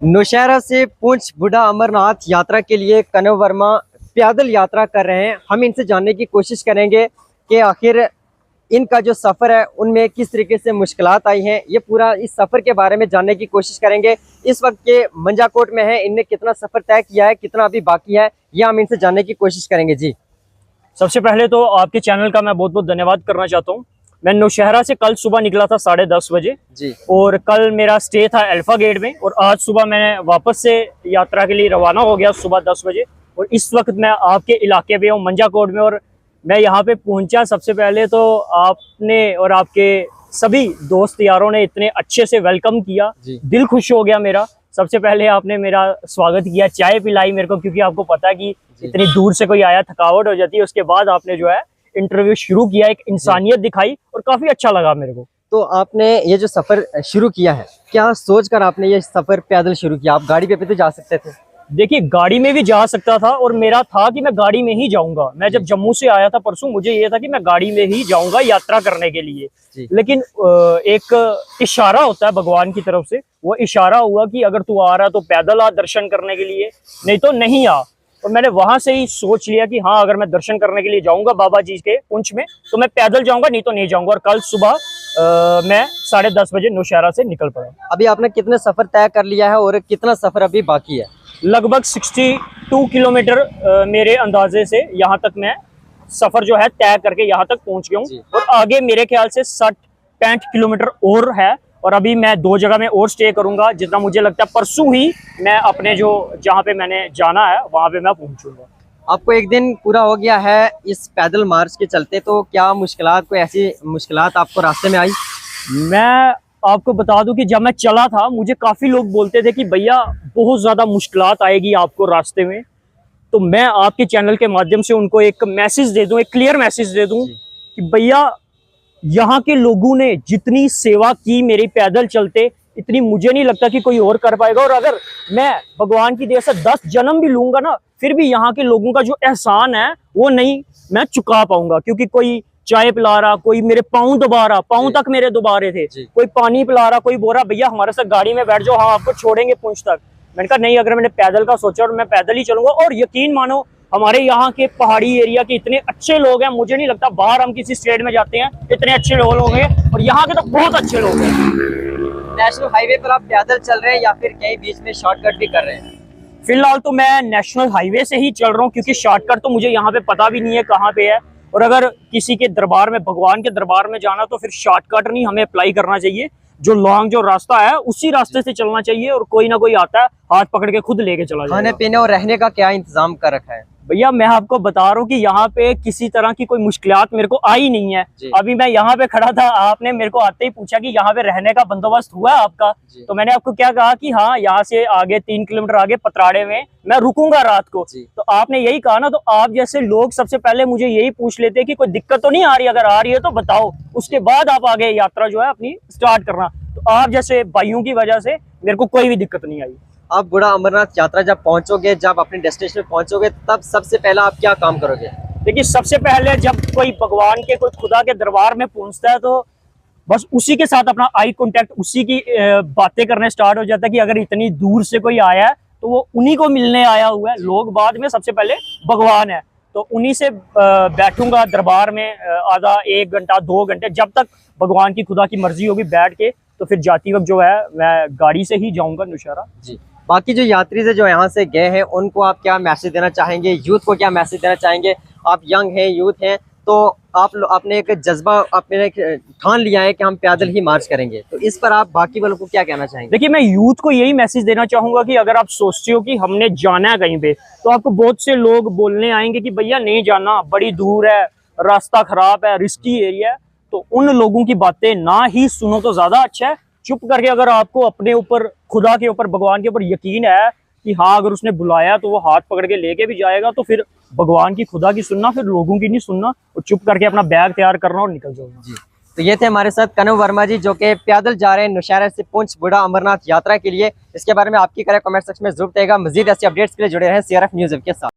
नौशहरा से पुंछ बूढ़ा अमरनाथ यात्रा के लिए कनव वर्मा पैदल यात्रा कर रहे हैं। हम इनसे जानने की कोशिश करेंगे कि आखिर इनका जो सफ़र है उनमें किस तरीके से मुश्किलात आई हैं। ये पूरा इस सफ़र के बारे में जानने की कोशिश करेंगे। इस वक्त के मंजाकोट में है, इनने कितना सफ़र तय किया है, कितना अभी बाकी है, ये हम इनसे जानने की कोशिश करेंगे। जी, सबसे पहले तो आपके चैनल का मैं बहुत बहुत धन्यवाद करना चाहता हूँ। मैं नौशहरा से कल सुबह निकला था 10:30 बजे जी, और कल मेरा स्टे था अल्फा गेट में और आज सुबह मैं वापस से यात्रा के लिए रवाना हो गया सुबह 10 बजे। और इस वक्त मैं आपके इलाके में हूँ, मंजाकोट में, और मैं यहाँ पे पहुँचा। सबसे पहले तो आपने और आपके सभी दोस्त यारों ने इतने अच्छे से वेलकम किया, दिल खुश हो गया मेरा। सबसे पहले आपने मेरा स्वागत किया, चाय पिलाई मेरे को, क्योंकि आपको पता है कि इतनी दूर से कोई आया थकावट हो जाती है। उसके बाद आपने जो है इंटरव्यू शुरू किया, एक इंसानियत दिखाई और काफी अच्छा लगा मेरे को। तो आपने ये जो सफ़र शुरू किया है, क्या सोचकर आपने ये सफ़र पैदल शुरू किया? आप गाड़ी पे तो जा सकते थे। देखिए, गाड़ी में भी जा सकता था और मेरा था कि मैं गाड़ी में ही जाऊंगा। मैं जब जम्मू से आया था परसों, मुझे ये था कि मैं गाड़ी में ही जाऊंगा यात्रा करने के लिए। लेकिन एक इशारा होता है भगवान की तरफ से, वो इशारा हुआ कि अगर तू आ रहा तो पैदल आ दर्शन करने के लिए, नहीं तो नहीं आ। और मैंने वहां से ही सोच लिया कि हाँ, अगर मैं दर्शन करने के लिए जाऊंगा बाबा जी के पुंछ में तो मैं पैदल जाऊंगा, नहीं तो नहीं जाऊंगा। और कल सुबह मैं 10:30 बजे नौशहरा से निकल पड़ा। अभी आपने कितने सफ़र तय कर लिया है और कितना सफ़र अभी बाकी है? लगभग 62 किलोमीटर मेरे अंदाजे से यहाँ तक मैं सफर जो है तय करके यहाँ तक पहुँच गया हूँ। और आगे मेरे ख्याल से 60-65 किलोमीटर और है। और अभी मैं 2 जगह में और स्टे करूंगा, जितना मुझे लगता है परसों ही मैं अपने जो जहाँ पे मैंने जाना है वहाँ पे मैं पहुँचूंगा। आपको एक दिन पूरा हो गया है इस पैदल मार्च के चलते, तो क्या मुश्किलात, कोई ऐसी मुश्किलात आपको रास्ते में आई? मैं आपको बता दूं कि जब मैं चला था मुझे काफ़ी लोग बोलते थे कि भैया बहुत ज़्यादा मुश्किलात आएगी आपको रास्ते में। तो मैं आपके चैनल के माध्यम से उनको एक मैसेज दे दूं, एक क्लियर मैसेज दे दूं कि भैया यहाँ के लोगों ने जितनी सेवा की मेरी पैदल चलते, इतनी मुझे नहीं लगता कि कोई और कर पाएगा। और अगर मैं भगवान की दया से 10 जन्म भी लूंगा ना, फिर भी यहाँ के लोगों का जो एहसान है वो नहीं मैं चुका पाऊंगा। क्योंकि कोई चाय पिला रहा, कोई मेरे पाँव दबा रहा, पाँव तक मेरे दबा रहे थे, कोई पानी पिला रहा, कोई बोल रहा भैया हमारे साथ गाड़ी में बैठ जाओ, हम आपको छोड़ेंगे पुंछ तक। मैंने कहा नहीं, अगर मैंने पैदल का सोचा और मैं पैदल ही चलूंगा। और यकीन मानो, हमारे यहाँ के पहाड़ी एरिया के इतने अच्छे लोग हैं, मुझे नहीं लगता बाहर हम किसी स्टेट में जाते हैं इतने अच्छे लोग हैं। और यहाँ के तो बहुत अच्छे लोग हैं। नेशनल हाईवे पर आप पैदल चल रहे हैं या फिर कहीं बीच में शॉर्टकट भी कर रहे हैं? फिलहाल तो मैं नेशनल हाईवे से ही चल रहा हूँ, क्योंकि शॉर्टकट तो मुझे यहाँ पे पता भी नहीं है कहाँ पे है। और अगर किसी के दरबार में, भगवान के दरबार में जाना, तो फिर शॉर्टकट नहीं हमें अप्लाई करना चाहिए। जो लॉन्ग जो रास्ता है उसी रास्ते से चलना चाहिए। और कोई ना कोई आता है, हाथ पकड़ के खुद लेके चला जाएगा। खाने पीने और रहने का क्या इंतजाम कर रखा है? भैया मैं आपको बता रहा हूँ कि यहाँ पे किसी तरह की कोई मुश्किलात मेरे को आई नहीं है। अभी मैं यहाँ पे खड़ा था, आपने मेरे को आते ही पूछा कि यहाँ पे रहने का बंदोबस्त हुआ है आपका? तो मैंने आपको क्या कहा कि हाँ, यहाँ से आगे 3 किलोमीटर आगे पतराड़े में मैं रुकूंगा रात को। तो आपने यही कहा ना। तो आप जैसे लोग सबसे पहले मुझे यही पूछ लेते हैं कि कोई दिक्कत तो नहीं आ रही, अगर आ रही है तो बताओ, उसके बाद आप आगे यात्रा जो है अपनी स्टार्ट करना। तो आप जैसे भाइयों की वजह से मेरे को कोई भी दिक्कत नहीं आई। आप बूढ़ा अमरनाथ यात्रा जब पहुंचोगे, जब अपने डेस्टिनेशन में पहुंचोगे, तब सबसे पहला आप क्या काम करोगे? देखिए, सबसे पहले जब कोई भगवान के, कोई खुदा के दरबार में पहुंचता है तो बस उसी के साथ अपना आई कांटेक्ट, उसी की बातें करने स्टार्ट हो जाता है कि अगर इतनी दूर से कोई आया है तो वो उन्हीं को मिलने आया हुआ है। लोग बाद में, सबसे पहले भगवान है। तो उन्हीं से बैठूंगा दरबार में आधा 1 घंटा 2 घंटे, जब तक भगवान की खुदा की मर्जी होगी बैठ के। तो फिर जाती वक्त जो है मैं गाड़ी से ही जाऊंगा नौशहरा। जी, बाकी जो यात्री से जो यहाँ से गए हैं उनको आप क्या मैसेज देना चाहेंगे? यूथ को क्या मैसेज देना चाहेंगे? आप यंग हैं, यूथ हैं, तो आपने एक जज्बा, आपने ठान लिया है कि हम पैदल ही मार्च करेंगे, तो इस पर आप बाकी वालों को क्या कहना चाहेंगे? देखिए, मैं यूथ को यही मैसेज देना चाहूंगा कि अगर आप सोचते हो कि हमने जाना है कहीं पे, तो आपको बहुत से लोग बोलने आएंगे कि भैया नहीं जाना, बड़ी दूर है, रास्ता खराब है, रिस्की एरिया है। तो उन लोगों की बातें ना ही सुनो तो ज्यादा अच्छा है। चुप करके अगर आपको अपने ऊपर, खुदा के ऊपर, भगवान के ऊपर यकीन है कि हाँ, अगर उसने बुलाया तो वो हाथ पकड़ के लेके भी जाएगा, तो फिर भगवान की, खुदा की सुनना, फिर लोगों की नहीं सुनना। और चुप करके अपना बैग तैयार करना और निकल जाओ। जी, तो ये थे हमारे साथ कनव वर्मा जी, जो कि पैदल जा रहे हैं नौशहरा से पुंछ बूढ़ा अमरनाथ यात्रा के लिए। इसके बारे में आपकी करें कमेंट सेक्शन में जरूर देगा। मजीद ऐसी अपडेट्स के लिए जुड़े रहें CRF न्यूज़ के साथ।